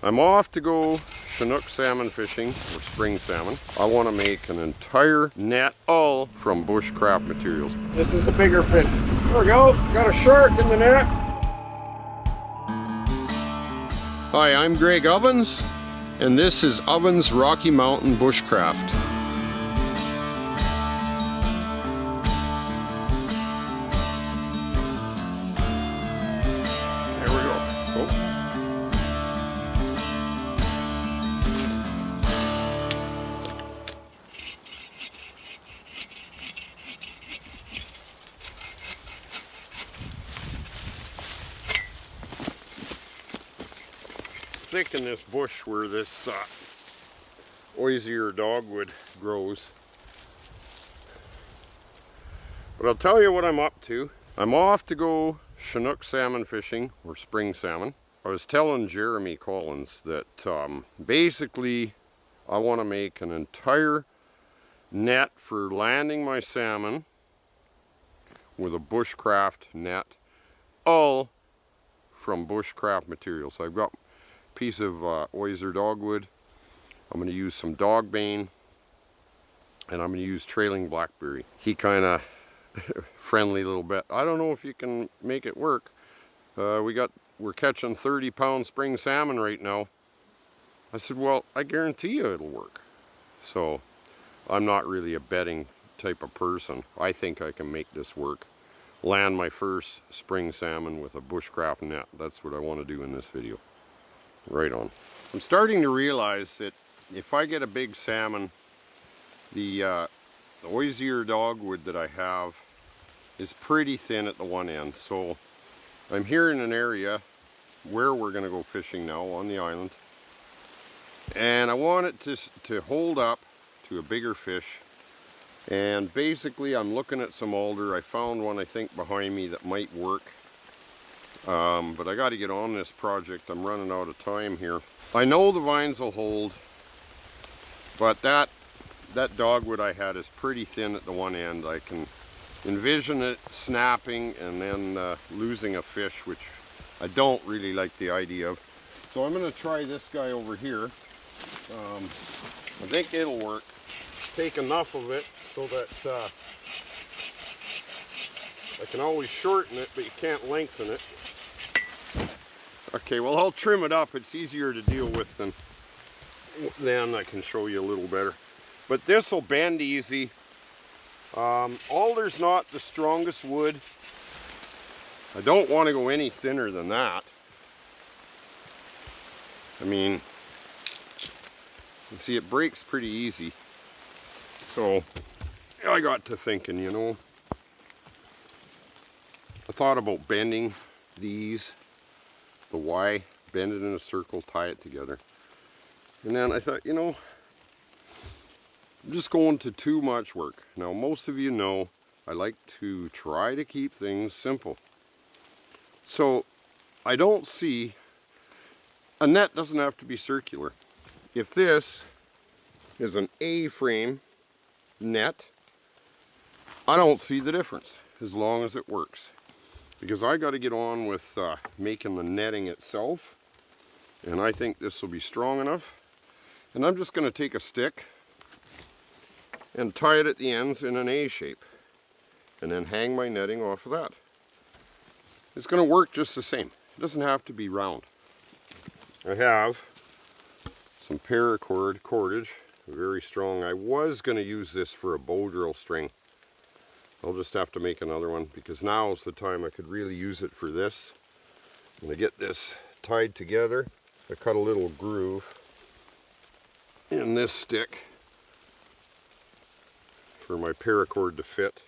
I'm off to go Chinook salmon fishing, or spring salmon. I want to make an entire net all from Bushcraft materials. This is the bigger fish. There we go, got a shark in the net. Hi, I'm Greg Ovens, and this is Ovens Rocky Mountain Bushcraft. Thick in this bush where this osier dogwood grows. But I'll tell you what I'm up to. I'm off to go Chinook salmon fishing, or spring salmon. I was telling Jeremy Collins that basically I want to make an entire net for landing my salmon with a Bushcraft net, all from Bushcraft materials. I've got piece of osier dogwood. I'm going to use some dog bane, and I'm going to use trailing blackberry. He kind of friendly little bit. I don't know if you can make it work. We're catching 30-pound spring salmon right now. I said, well, I guarantee you it'll work. So I'm not really a betting type of person. I think I can make this work. Land my first spring salmon with a Bushcraft net. That's what I want to do in this video. Right on. I'm starting to realize that if I get a big salmon, the osier dogwood that I have is pretty thin at the one end. So I'm here in an area where we're going to go fishing now on the island, and I want it to hold up to a bigger fish. And basically I'm looking at some alder. I found one, I think, behind me that might work. But I got to get on this project. I'm running out of time here. I know the vines will hold, but that dogwood I had is pretty thin at the one end. I can envision it snapping and then losing a fish, which I don't really like the idea of. So I'm going to try this guy over here. I think it'll work. Take enough of it so that I can always shorten it, but you can't lengthen it. Okay, well, I'll trim it up. It's easier to deal with than I can show you a little better. But this will bend easy. Alder's not the strongest wood. I don't want to go any thinner than that. I mean, you see, it breaks pretty easy. So I got to thinking, you know, I thought about bending these, the Y, bend it in a circle, tie it together. And then I thought, you know, I'm just going to too much work. Now, most of you know I like to try to keep things simple. So I don't see, a net doesn't have to be circular. If this is an A-frame net, I don't see the difference as long as it works. Because I got to get on with making the netting itself, and I think this will be strong enough. And I'm just going to take a stick and tie it at the ends in an A shape, and then hang my netting off of that. It's going to work just the same. It doesn't have to be round. I have some paracord cordage, very strong. I was going to use this for a bow drill string. I'll just have to make another one, because now is the time I could really use it for this. I'm going to get this tied together. I cut a little groove in this stick for my paracord to fit.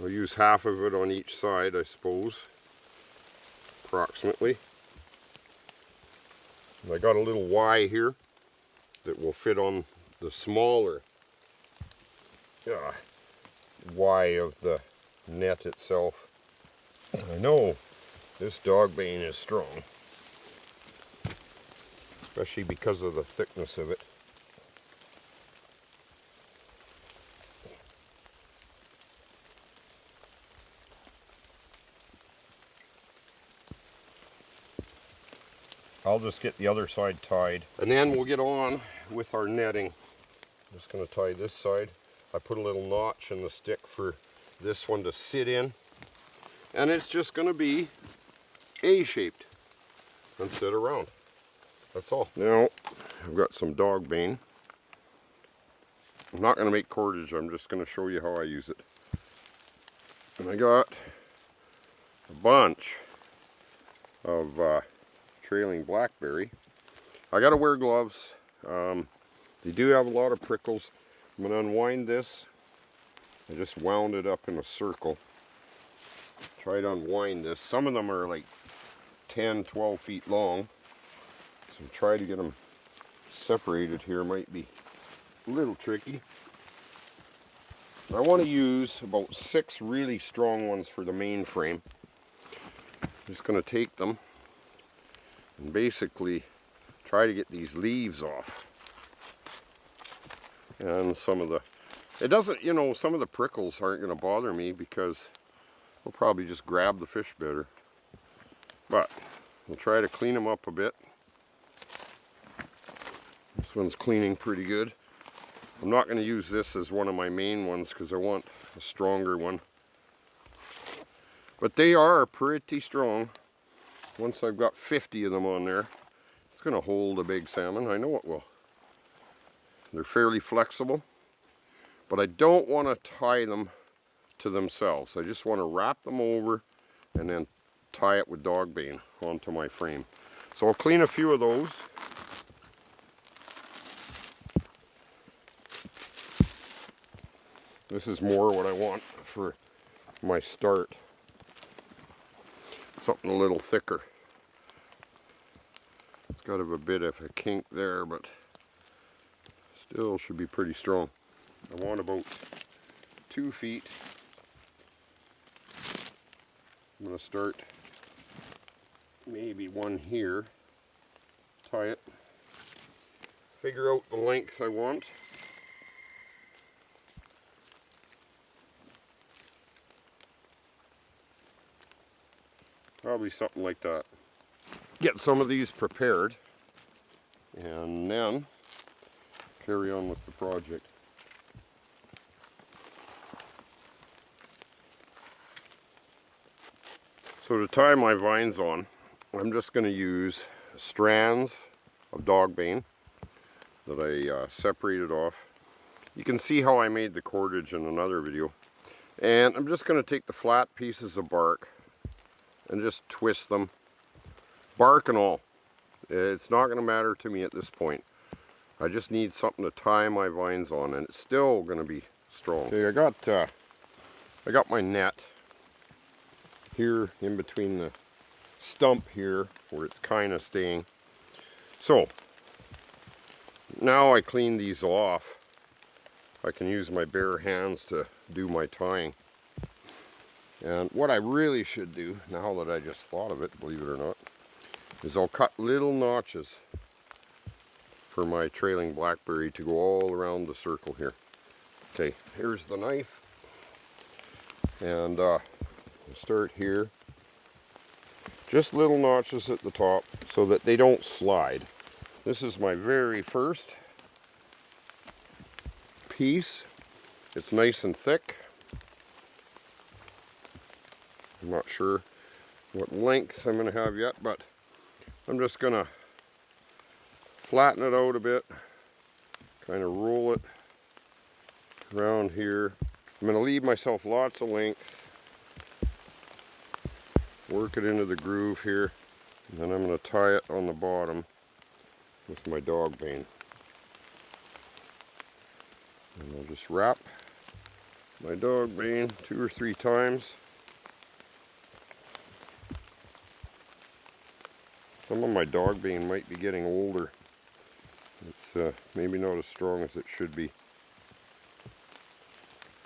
I'll use half of it on each side, I suppose, approximately. And I got a little Y here that will fit on the smaller Y of the net itself. I know this dog bane is strong, especially because of the thickness of it. I'll just get the other side tied, and then we'll get on with our netting. I'm just going to tie this side. I put a little notch in the stick for this one to sit in, and it's just going to be A-shaped instead of round. That's all. Now I've got some dog bane. I'm not going to make cordage, I'm just going to show you how I use it. And I got a bunch of trailing blackberry. I got to wear gloves. They do have a lot of prickles. I'm going to unwind this. I just wound it up in a circle. Try to unwind this. Some of them are like 10, 12 feet long. So try to get them separated here might be a little tricky. I want to use about 6 really strong ones for the main frame. I'm just going to take them and basically try to get these leaves off. And some of the, it doesn't, you know, some of the prickles aren't going to bother me because we'll probably just grab the fish better. But we'll try to clean them up a bit. This one's cleaning pretty good. I'm not going to use this as one of my main ones because I want a stronger one. But they are pretty strong. Once I've got 50 of them on there, it's going to hold a big salmon. I know it will. They're fairly flexible, but I don't want to tie them to themselves. I just want to wrap them over and then tie it with dog bane onto my frame. So I'll clean a few of those. This is more what I want for my start. Something a little thicker. It's got a bit of a kink there, but still should be pretty strong. I want about 2 feet. I'm going to start maybe one here. Tie it. Figure out the length I want. Probably something like that. Get some of these prepared and then carry on with the project. So to tie my vines on, I'm just going to use strands of dog bane that I separated off. You can see how I made the cordage in another video. And I'm just going to take the flat pieces of bark and just twist them, bark and all. It's not going to matter to me at this point. I just need something to tie my vines on, and it's still going to be strong. Okay, I got my net here in between the stump here where it's kind of staying. So now I clean these off. I can use my bare hands to do my tying. And what I really should do, now that I just thought of it, believe it or not, is I'll cut little notches for my trailing blackberry to go all around the circle here. Okay, here's the knife. And we'll start here. Just little notches at the top so that they don't slide. This is my very first piece. It's nice and thick. I'm not sure what length I'm going to have yet, but I'm just going to flatten it out a bit, kind of roll it around here. I'm going to leave myself lots of length, work it into the groove here, and then I'm going to tie it on the bottom with my dog bane. And I'll just wrap my dog bane 2 or 3 times. Some of my dog bane might be getting older. It's maybe not as strong as it should be.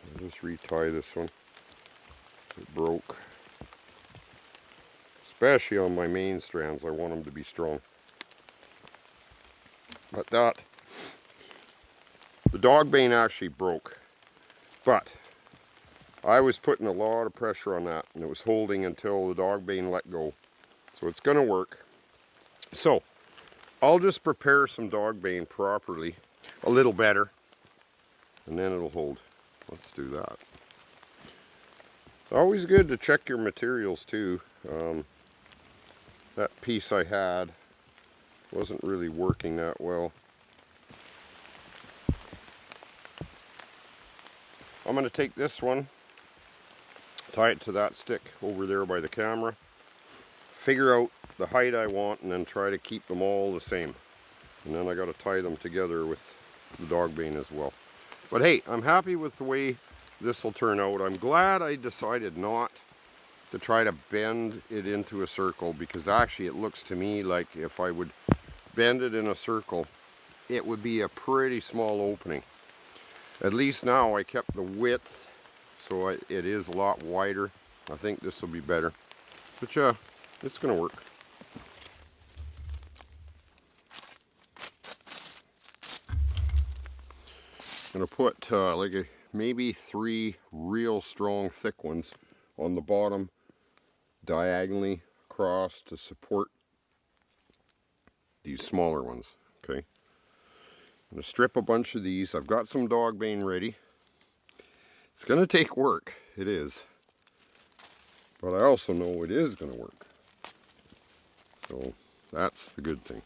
I'll just retie this one. It broke. Especially on my main strands, I want them to be strong. But the dog bane actually broke. But I was putting a lot of pressure on that, and it was holding until the dog bane let go. So it's going to work. So I'll just prepare some dog bane properly, a little better, and then it'll hold. Let's do that. It's always good to check your materials too. That piece I had wasn't really working that well. I'm going to take this one, tie it to that stick over there by the camera, figure out the height I want, and then try to keep them all the same. And then I got to tie them together with the dog bane as well. But hey, I'm happy with the way this will turn out. I'm glad I decided not to try to bend it into a circle, because actually it looks to me like if I would bend it in a circle, it would be a pretty small opening. At least now I kept the width, so it is a lot wider. I think this will be better. But yeah, it's going to work. I'm going to put maybe 3 real strong thick ones on the bottom, diagonally across to support these smaller ones. Okay, I'm going to strip a bunch of these. I've got some dog bane ready. It's going to take work, it is, but I also know it is going to work, so that's the good thing.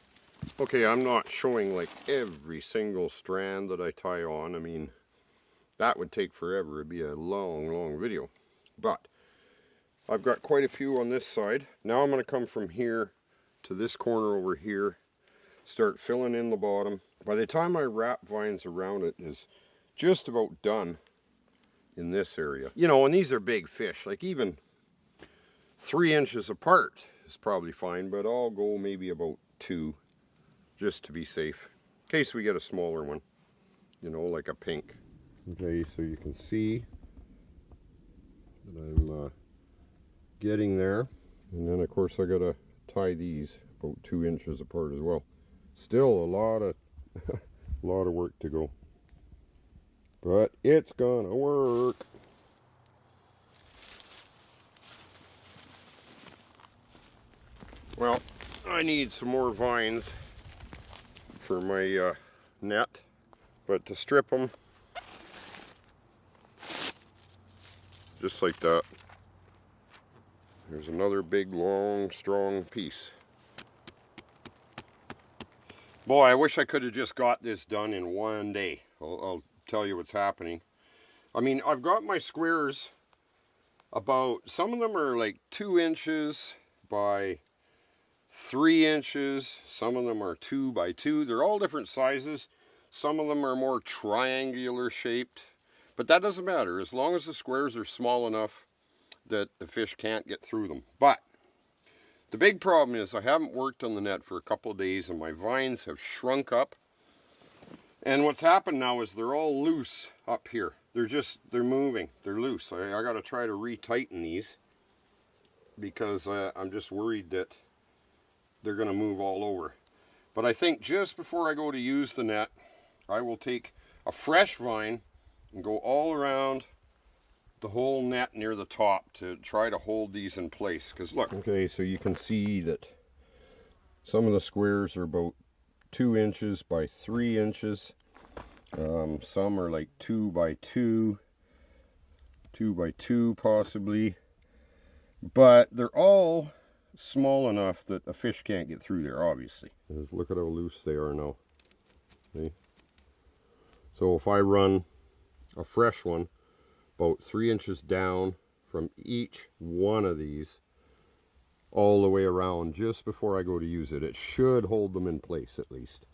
Okay, I'm not showing like every single strand that I tie on. I mean, that would take forever. It'd be a long video, but I've got quite a few on this side. Now I'm going to come from here to this corner over here, start filling in the bottom. By the time I wrap vines around it is just about done in this area. You know, and these are big fish, like even 3 inches apart is probably fine, but I'll go maybe about 2 just to be safe, in case we get a smaller one, you know, like a pink. Okay, so you can see that I'm getting there, and then of course I gotta tie these about 2 inches apart as well. Still a lot of lot of work to go, but it's gonna work. Well, I need some more vines for my net, but to strip them just like that. There's another big, long, strong piece. Boy, I wish I could have just got this done in one day. I'll tell you what's happening. I mean, I've got my squares about, some of them are like 2 inches by 3 inches. Some of them are 2 by 2. They're all different sizes. Some of them are more triangular shaped. But that doesn't matter, as long as the squares are small enough that the fish can't get through them. But the big problem is I haven't worked on the net for a couple of days and my vines have shrunk up. And what's happened now is they're all loose up here. They're moving, they're loose. I gotta try to retighten these because I'm just worried that they're gonna move all over. But I think just before I go to use the net, I will take a fresh vine and go all around the whole net near the top to try to hold these in place. Because look, okay, so you can see that some of the squares are about 2 inches by 3 inches. Some are like 2 by 2, 2 by 2 possibly. But they're all small enough that a fish can't get through there, obviously. Just look at how loose they are now. See? So if I run a fresh one about 3 inches down from each one of these all the way around just before I go to use it, it should hold them in place at least.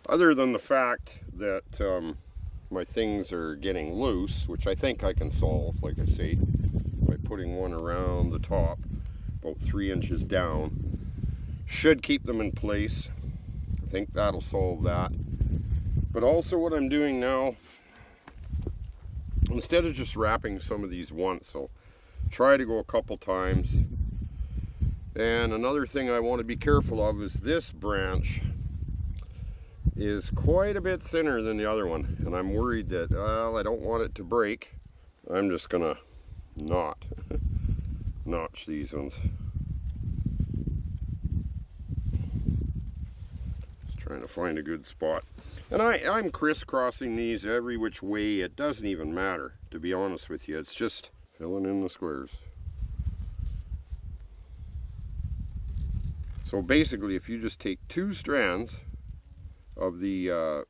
Other than the fact that my things are getting loose, which I think I can solve, like I say, by putting one around the top about 3 inches down, should keep them in place. I think that'll solve that. But also what I'm doing now, instead of just wrapping some of these once, I'll try to go a couple times. And another thing I want to be careful of is this branch is quite a bit thinner than the other one, and I'm worried that, well, I don't want it to break. I'm just gonna notch these ones. Trying to find a good spot. And I'm crisscrossing these every which way. It doesn't even matter, to be honest with you. It's just filling in the squares. So basically, if you just take 2 strands of the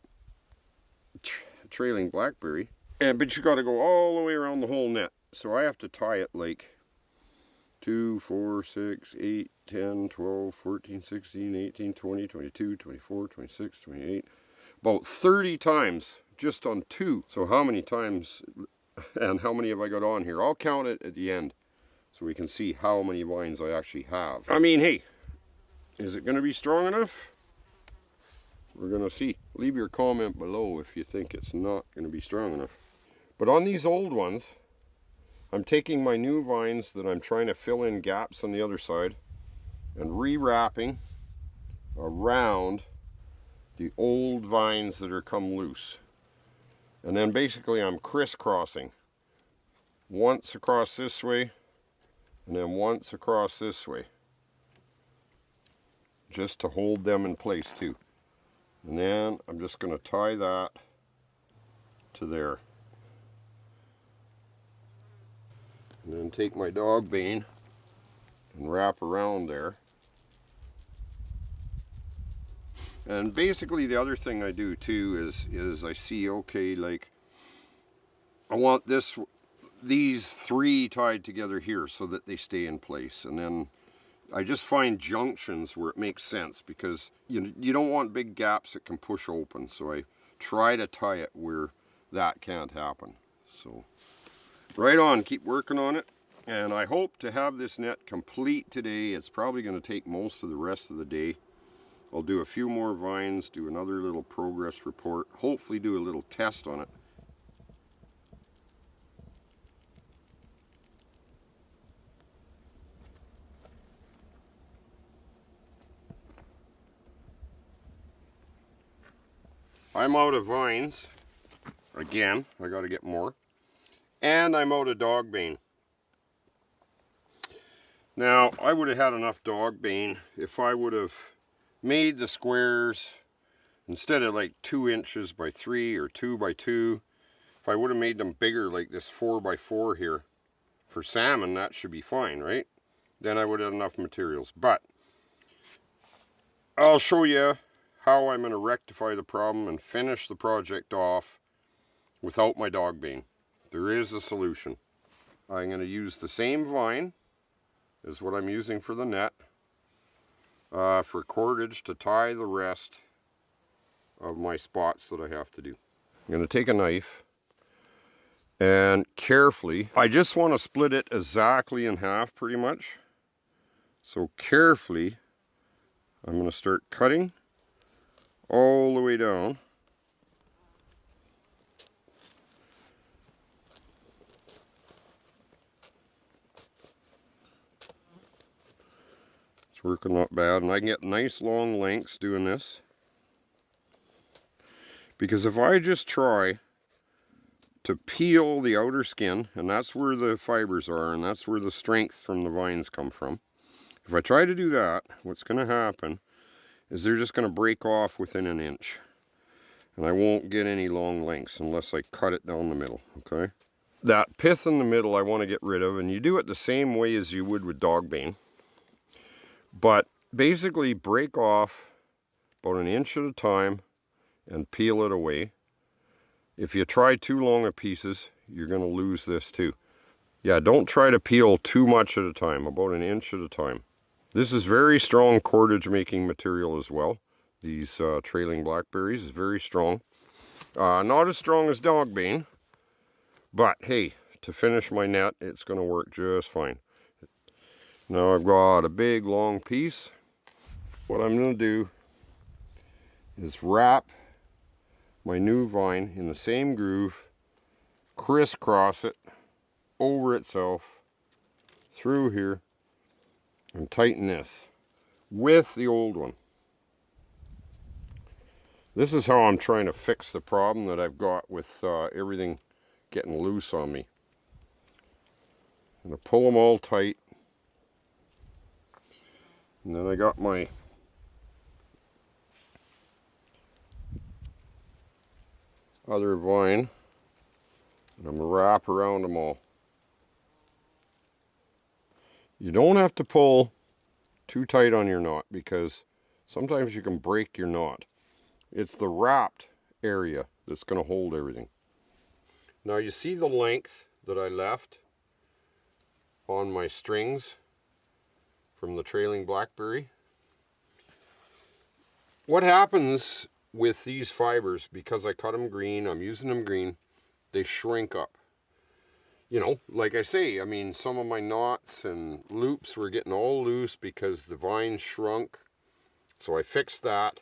trailing blackberry, but you got to go all the way around the whole net. So I have to tie it like 2, 4, 6, 8, 10, 12, 14, 16, 18, 20, 22, 24, 26, 28. About 30 times just on 2. So how many times and how many have I got on here? I'll count it at the end so we can see how many vines I actually have. I mean, hey, is it going to be strong enough? We're going to see. Leave your comment below if you think it's not going to be strong enough. But on these old ones, I'm taking my new vines that I'm trying to fill in gaps on the other side and rewrapping around the old vines that are come loose. And then basically I'm crisscrossing. Once across this way and then once across this way. Just to hold them in place too. And then I'm just going to tie that to there. And then take my dog bane and wrap around there. And basically the other thing I do too is I see, okay, like I want these 3 tied together here so that they stay in place. And then I just find junctions where it makes sense, because you don't want big gaps that can push open. So I try to tie it where that can't happen. So right on, keep working on it. And I hope to have this net complete today. It's probably going to take most of the rest of the day. I'll do a few more vines, do another little progress report, hopefully do a little test on it. I'm out of vines. Again, I got to get more. And I'm out of dog bane. Now, I would have had enough dog bane if I would have made the squares instead of like 2 inches by 3 or 2 by 2. If I would have made them bigger, like this 4 by 4 here for salmon, that should be fine, right? Then I would have enough materials. But I'll show you how I'm going to rectify the problem and finish the project off without my dog bane. There is a solution. I'm going to use the same vine as what I'm using for the net for cordage to tie the rest of my spots that I have to do. I'm going to take a knife and carefully, I just want to split it exactly in half pretty much. So carefully, I'm going to start cutting all the way down. It's working not bad, and I can get nice long lengths doing this. Because if I just try to peel the outer skin, and that's where the fibers are, and that's where the strength from the vines come from. If I try to do that, what's going to happen is they're just going to break off within an inch. And I won't get any long lengths unless I cut it down the middle, okay? That pith in the middle I want to get rid of, and you do it the same way as you would with dog bane. But basically break off about an inch at a time and peel it away. If you try too long of pieces, you're going to lose this too. Yeah, don't try to peel too much at a time, about an inch at a time. This is very strong cordage making material as well. These trailing blackberries is very strong. Not as strong as dog bane, but hey, to finish my net, it's going to work just fine. Now I've got a big long piece. What I'm going to do is wrap my new vine in the same groove, crisscross it over itself through here, and tighten this with the old one. This is how I'm trying to fix the problem that I've got with everything getting loose on me. I'm going to pull them all tight. And then I got my other vine, and I'm going to wrap around them all. You don't have to pull too tight on your knot because sometimes you can break your knot. It's the wrapped area that's going to hold everything. Now you see the length that I left on my strings from the trailing blackberry. What happens with these fibers, because I cut them green, I'm using them green, they shrink up. You know, like I say, I mean, some of my knots and loops were getting all loose because the vine shrunk. So I fixed that.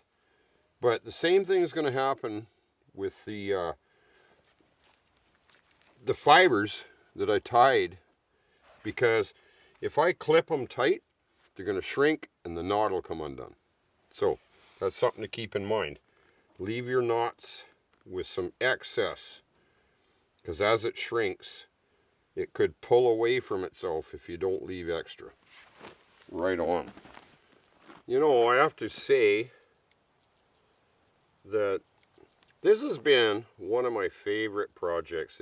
But the same thing is going to happen with the fibers that I tied, because if I clip them tight, they're going to shrink and the knot will come undone. So that's something to keep in mind. Leave your knots with some excess, because as it shrinks, it could pull away from itself if you don't leave extra. Right on. You know, I have to say that this has been one of my favorite projects.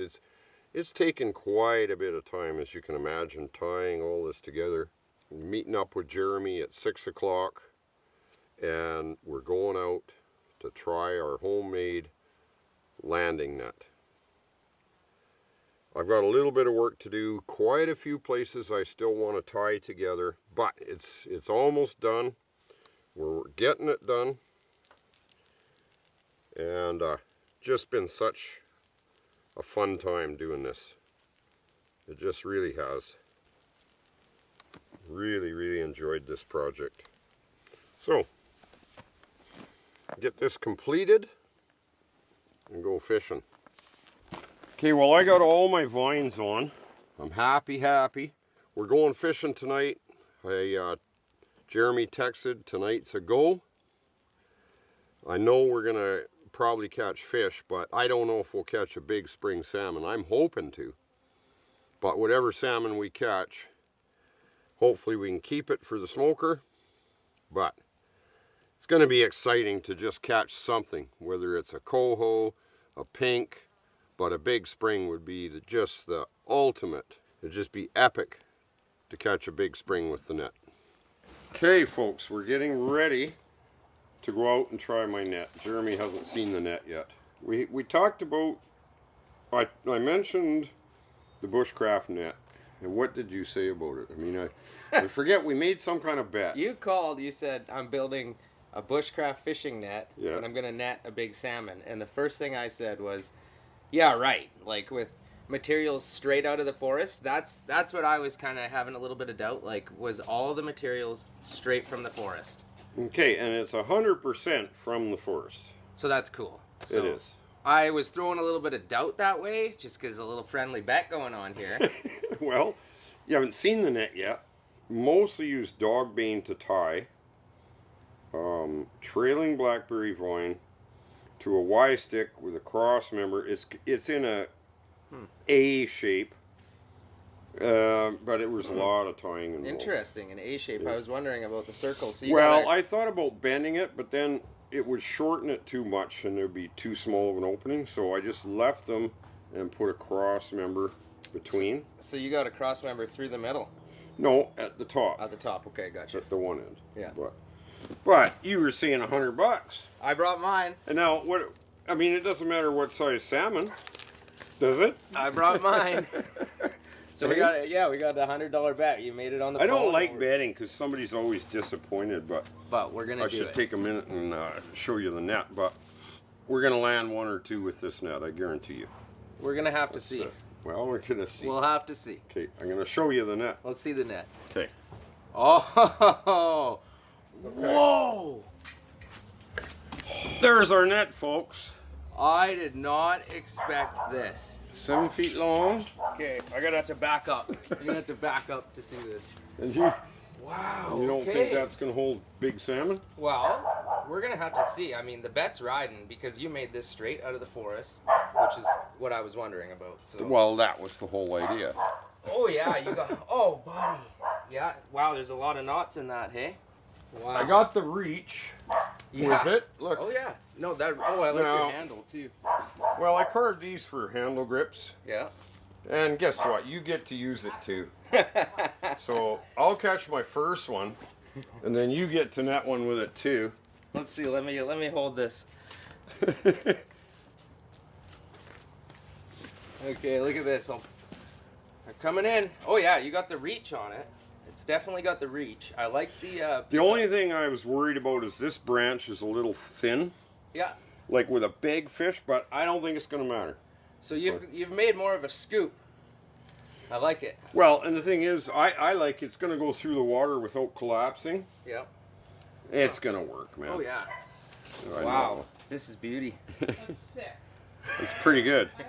It's taken quite a bit of time, as you can imagine, tying all this together. Meeting up with Jeremy at 6 o'clock, and we're going out to try our homemade landing net. I've got a little bit of work to do, quite a few places I still want to tie together, but it's almost done. We're getting it done, and just been such a fun time doing this. It just really has. Really enjoyed this project. So, get this completed and go fishing. Okay, well, I got all my vines on. I'm happy. We're going fishing tonight. Jeremy texted, tonight's a go. I know we're gonna probably catch fish, but I don't know if we'll catch a big spring salmon. I'm hoping to. But whatever salmon we catch, hopefully we can keep it for the smoker. But it's gonna be exciting to just catch something, whether it's a coho, a pink, but a big spring would be just the ultimate. It'd just be epic to catch a big spring with the net. Okay, folks, we're getting ready to go out and try my net. Jeremy hasn't seen the net yet. We talked about, I mentioned the Bushcraft net, and what did you say about it? I mean, I forget, we made some kind of bet. You called, you said, I'm building a Bushcraft fishing net, yeah, and I'm going to net a big salmon. And the first thing I said was, yeah, right. Like with materials straight out of the forest, that's what I was kind of having a little bit of doubt. Like, was all the materials straight from the forest? Okay, and it's 100% from the forest. So that's cool. So it is. I was throwing a little bit of doubt that way, just because a little friendly bet going on here. Well, you haven't seen the net yet. Mostly use dog bane to tie. Trailing blackberry vine to a Y stick with a cross member. It's in a A shape, but it was a lot of tying involved. Interesting, an A shape. Yeah. I was wondering about the circle. So well, I thought about bending it, but then it would shorten it too much and there'd be too small of an opening, so I just left them and put a cross member between. So you got a cross member through the middle? No, at the top. At the top, okay, gotcha. At the one end. Yeah. But you were saying $100. I brought mine. And now, I mean, it doesn't matter what size salmon, does it? I brought mine. So we got the $100 bet. You made it on the phone. I don't like betting because somebody's always disappointed, but we're gonna I should take a minute and show you the net. But we're gonna land one or two with this net, I guarantee you. We're gonna have to see. Well, we're gonna see. We'll have to see. Okay, I'm gonna show you the net. Let's see the net. Okay. Oh, whoa! There's our net, folks. I did not expect this. 7 feet long. Okay, I'm gonna have to back up. You're gonna have to back up to see this. And you Wow. don't think that's gonna hold big salmon? Well, we're gonna have to see. I mean, the bet's riding because you made this straight out of the forest, which is what I was wondering about. So. Well, that was the whole idea. Oh yeah, you got. Oh, buddy. Yeah. Wow. There's a lot of knots in that. Hey. Wow. I got the reach with it. Look. Oh yeah. No, that. Oh, I like your handle too. Well, I carved these for handle grips. Yeah. And guess what? You get to use it too. So I'll catch my first one, and then you get to net one with it too. Let's see. Let me hold this. Okay, look at this. They're coming in. Oh yeah, you got the reach on it. It's definitely got the reach. I like the. The only thing I was worried about is this branch is a little thin. Yeah. Like with a big fish, but I don't think it's going to matter. So you've made more of a scoop. I like it. Well, and the thing is, I like it's going to go through the water without collapsing. Yeah. It's going to work, man. Oh yeah. I Wow. know. This is beauty. That's sick. It's pretty good. I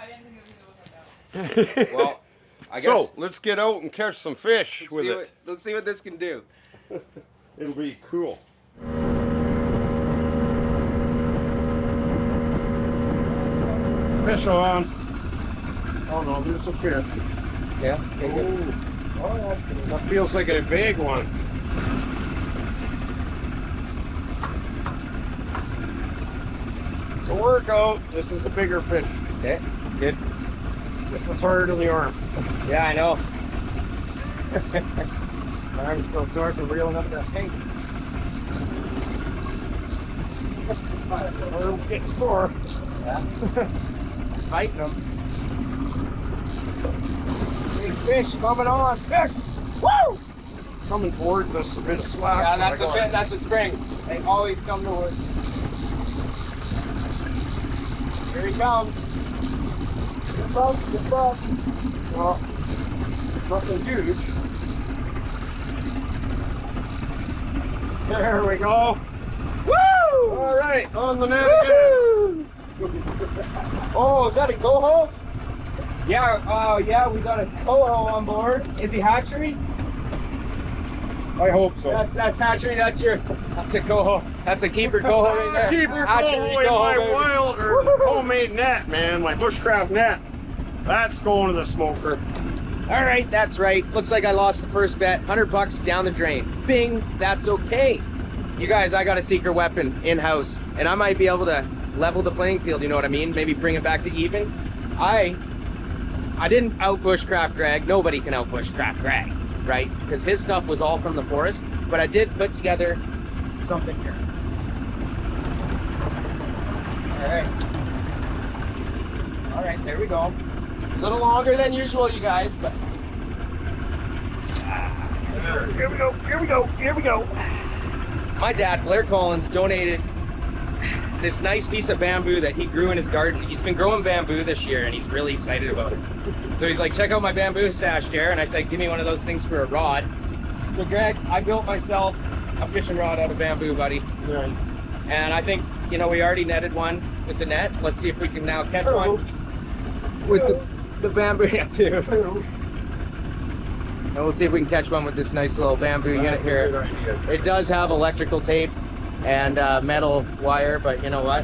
didn't think it was gonna look like that. Well, I guess. So let's get out and catch some fish with it. Let's see what this can do. It'll be cool. Fish on. Oh no, there's a fish. Yeah. Oh, that feels like a big one. It's a workout. This is a bigger fish. Okay. That's good. This is harder than the arm. Yeah, I know. My arm's still sore from reeling up that thing. My arm's getting sore. Yeah. Fighting them. Big fish coming on. Fish! Woo! Coming towards us, a bit of slack. Yeah, that's a spring. They always come towards. Here he comes. Get up. Well, nothing huge. There we go. Woo! All right, on the net again. Oh, is that a coho? Yeah, yeah, we got a coho on board. Is he hatchery? I hope so. That's hatchery. That's a coho. That's a keeper coho right there. Keeper Hatchery coho in coho, my baby. wild or homemade net, man. My bushcraft net. That's going to the smoker. All right, that's right. Looks like I lost the first bet. $100 down the drain. Bing, that's okay. You guys, I got a secret weapon in-house, and I might be able to level the playing field, you know what I mean? Maybe bring it back to even. I didn't out bushcraft Greg. Nobody can out bushcraft Greg, right? Because his stuff was all from the forest, but I did put together something here. All right, there we go. A little longer than usual, you guys, but here we go. My dad, Blair Collins, donated this nice piece of bamboo that he grew in his garden. He's been growing bamboo this year and he's really excited about it. So he's like, check out my bamboo stash, Jer. And I said, give me one of those things for a rod. So Greg, I built myself a fishing rod out of bamboo, buddy. Nice. And I think, you know, we already netted one with the net. Let's see if we can now catch one with the bamboo too. And we'll see if we can catch one with this nice little bamboo unit here. It does have electrical tape and metal wire, but you know what?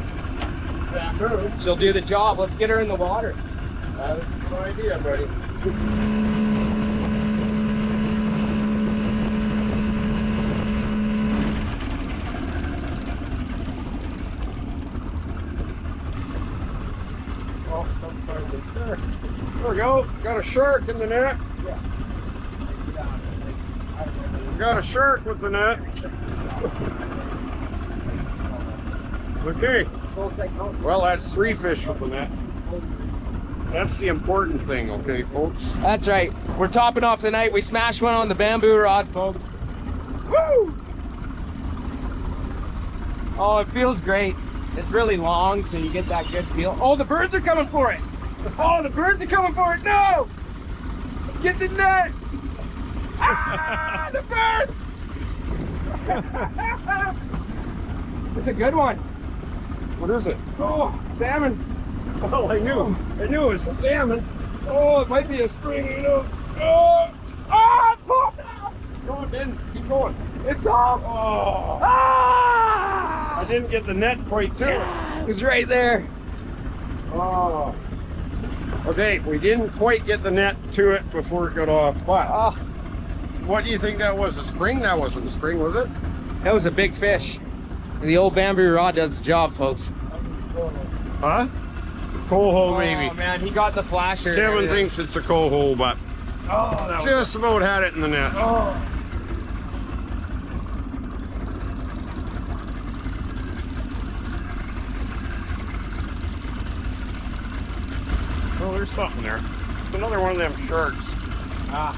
She'll do the job. Let's get her in the water. That's a good idea, buddy. Oh, some side of there. There we go. Got a shark in the net. Got a shark with the net. Okay. Well, that's 3 fish with the net. That's the important thing, okay, folks? That's right. We're topping off the night. We smashed one on the bamboo rod, folks. Woo! Oh, it feels great. It's really long, so you get that good feel. Oh, the birds are coming for it. Oh, the birds are coming for it. No! Get the net! Ah, the birds! It's a good one. What is it? Oh, salmon. Oh, I knew it was a salmon. Oh, it might be a spring, you know. Oh, ah, it's popped out. Go on, Ben. Keep going. It's off. Oh, Ah! I didn't get the net quite to it. It was right there. Oh. Okay, we didn't quite get the net to it before it got off. But Oh, what do you think that was? A spring? That wasn't a spring, was it? that was a big fish. The old bamboo rod does the job, folks. Huh? Coho, maybe. Oh man, he got the flasher. Kevin thinks it's a coho, but just about had it in the net. Oh. Oh, there's something there. It's another one of them sharks. Ah.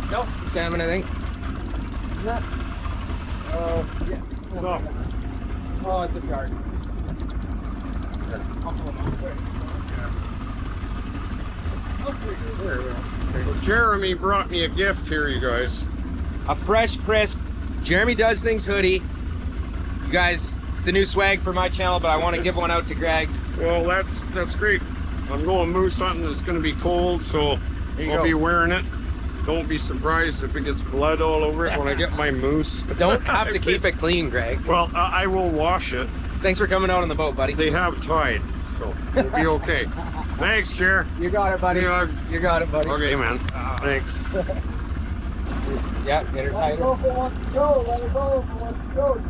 Nope, it's a salmon, I think. Is that? Yeah. So, Oh, it's a shark. so Jeremy brought me a gift here, you guys. A fresh, crisp Jeremy Does Things hoodie. You guys, it's the new swag for my channel, but I want to give one out to Greg. Well, that's great. I'm going moose hunting. It's going to be cold, so There you I'll go. be wearing it. Don't be surprised if it gets blood all over it when I get my moose. Don't have to keep it clean, Greg. Well, I will wash it. Thanks for coming out on the boat, buddy. They have tide, so we'll be okay. Thanks, Chair. You got it, buddy. Yeah. You got it, buddy. Okay, man. Thanks. Yeah, get her tighter. Let her go if it wants to go. Let her go if it wants to go.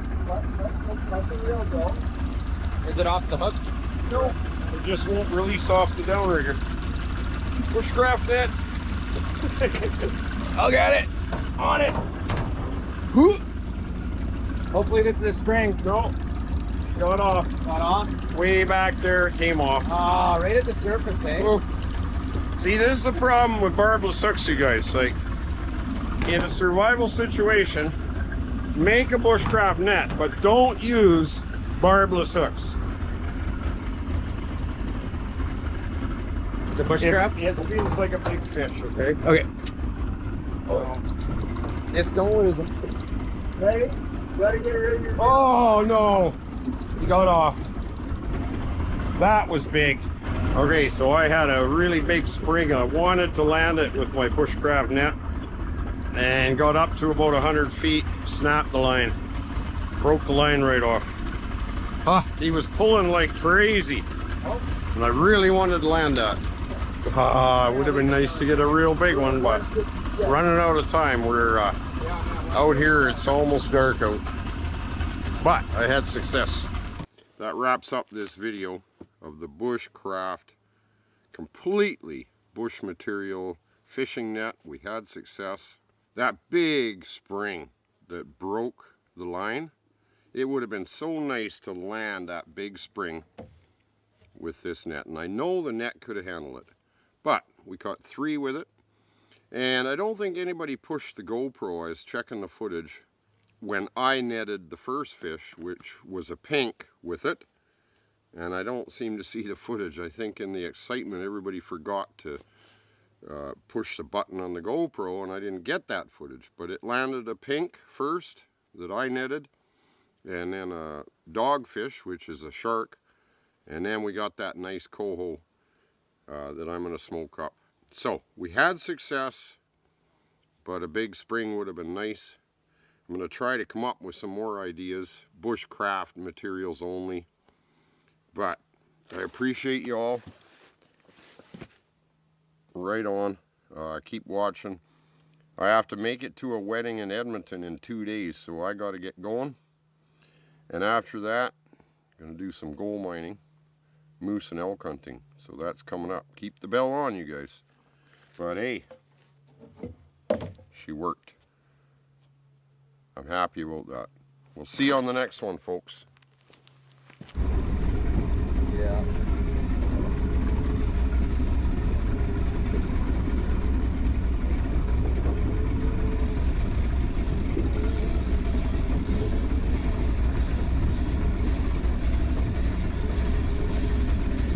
Let the reel go. Is it off the hook? No, it just won't release off the downrigger. Bushcraft net. I'll get it. On it. Whoo. Hopefully this is a spring. No, got off. Got off. Way back there, it came off. Ah, right at the surface, eh? Whoa. See, this is the problem with barbless hooks, you guys. Like, in a survival situation, make a bushcraft net, but don't use barbless hooks. The bushcraft? It feels like a big fish, okay? Okay. This don't lose them. Ready? Gotta get her in your. Oh no, he got off. That was big. Okay, so I had a really big spring. I wanted to land it with my bushcraft net and got up to about 100 feet, snapped the line, broke the line right off. He was pulling like crazy, and I really wanted to land that. It would have been nice to get a real big one, but running out of time. We're out here, it's almost dark out, but I had success. That wraps up this video of the Bushcraft completely bush material fishing net. We had success. That big spring that broke the line, it would have been so nice to land that big spring with this net, and I know the net could have handled it, but we caught 3 with it. And I don't think anybody pushed the GoPro. I was checking the footage when I netted the first fish, which was a pink with it. And I don't seem to see the footage. I think in the excitement, everybody forgot to push the button on the GoPro, and I didn't get that footage. But it landed a pink first that I netted, and then a dogfish, which is a shark. And then we got that nice coho that I'm going to smoke up. So, we had success, but a big spring would have been nice. I'm going to try to come up with some more ideas, bushcraft materials only. But I appreciate you all. Right on. Keep watching. I have to make it to a wedding in Edmonton in 2 days, so I got to get going. And after that, I'm going to do some gold mining, moose and elk hunting. So that's coming up. Keep the bell on, you guys. But hey, she worked. I'm happy about that. We'll see you on the next one, folks.